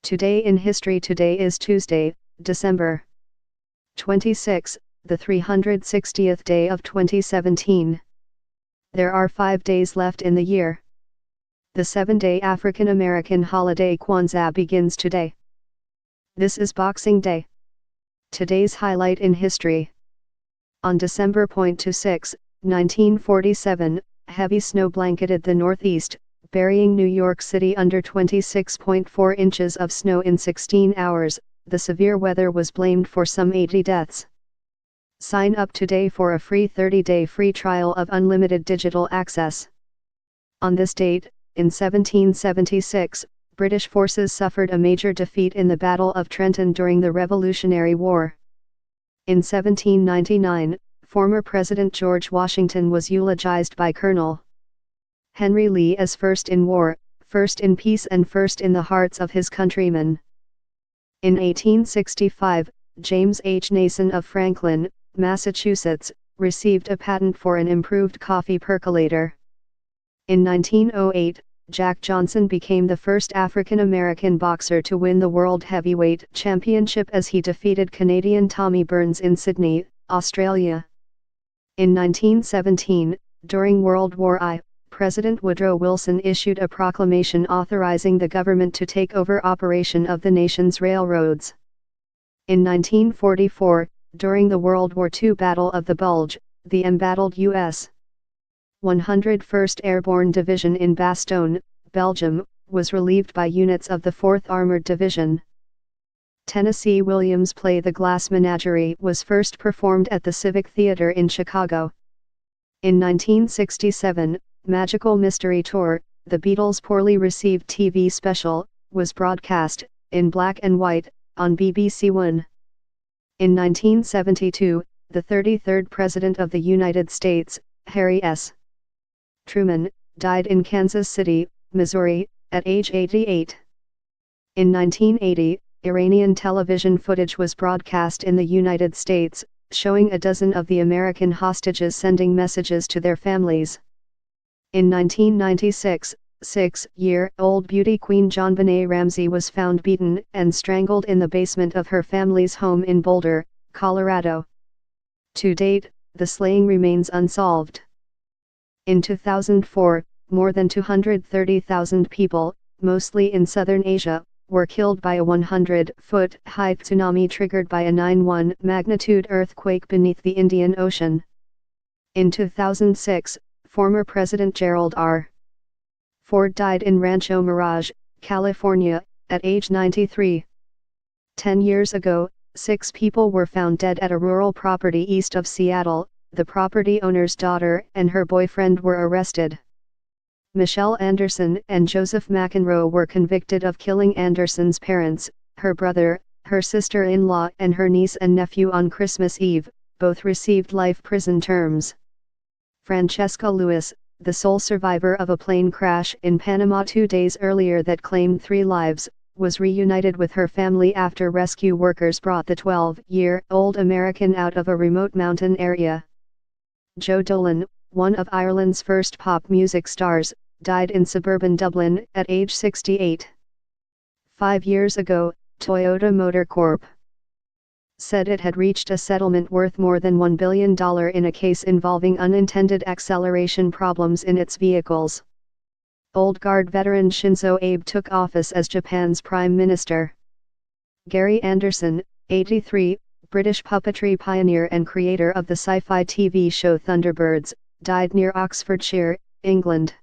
Today in history. Today is Tuesday, December 26, the 360th day of 2017. There are 5 days left in the year. The 7-day African American holiday Kwanzaa begins today. This is Boxing Day. Today's highlight in history. On December 26, 1947, heavy snow blanketed the Northeast, burying New York City under 26.4 inches of snow in 16 hours. The severe weather was blamed for some 80 deaths. Sign up today for a free 30-day free trial of unlimited digital access. On this date, in 1776, British forces suffered a major defeat in the Battle of Trenton during the Revolutionary War. In 1799, former President George Washington was eulogized by Colonel Henry Lee as first in war, first in peace and first in the hearts of his countrymen. In 1865, James H. Nason of Franklin, Massachusetts, received a patent for an improved coffee percolator. In 1908, Jack Johnson became the first African American boxer to win the World Heavyweight Championship as he defeated Canadian Tommy Burns in Sydney, Australia. In 1917, during World War I, President Woodrow Wilson issued a proclamation authorizing the government to take over operation of the nation's railroads. In 1944, during the World War II Battle of the Bulge, the embattled U.S. 101st Airborne Division in Bastogne, Belgium, was relieved by units of the 4th Armored Division. Tennessee Williams' play The Glass Menagerie was first performed at the Civic Theater in Chicago. In 1967, Magical Mystery Tour, the Beatles' poorly received TV special, was broadcast, in black and white, on BBC One. In 1972, the 33rd President of the United States, Harry S. Truman, died in Kansas City, Missouri, at age 88. In 1980, Iranian television footage was broadcast in the United States, showing a dozen of the American hostages sending messages to their families. In 1996, 6-year-old beauty queen JonBenet Ramsey was found beaten and strangled in the basement of her family's home in Boulder, Colorado. To date, the slaying remains unsolved. In 2004, more than 230,000 people, mostly in southern Asia, were killed by a 100-foot-high tsunami triggered by a 9.1 magnitude earthquake beneath the Indian Ocean. In 2006, former President Gerald R. Ford died in Rancho Mirage, California, at age 93. 10 years ago, 6 people were found dead at a rural property east of Seattle. The property owner's daughter and her boyfriend were arrested. Michelle Anderson and Joseph McEnroe were convicted of killing Anderson's parents, her brother, her sister-in-law and her niece and nephew on Christmas Eve. Both received life prison terms. Francesca Lewis, the sole survivor of a plane crash in Panama 2 days earlier that claimed 3 lives, was reunited with her family after rescue workers brought the 12-year-old American out of a remote mountain area. Joe Dolan, one of Ireland's first pop music stars, died in suburban Dublin at age 68. 5 years ago, Toyota Motor Corp. said it had reached a settlement worth more than $1 billion in a case involving unintended acceleration problems in its vehicles. Old Guard veteran Shinzo Abe took office as Japan's Prime Minister. Gary Anderson, 83, British puppetry pioneer and creator of the sci-fi TV show Thunderbirds, died near Oxfordshire, England.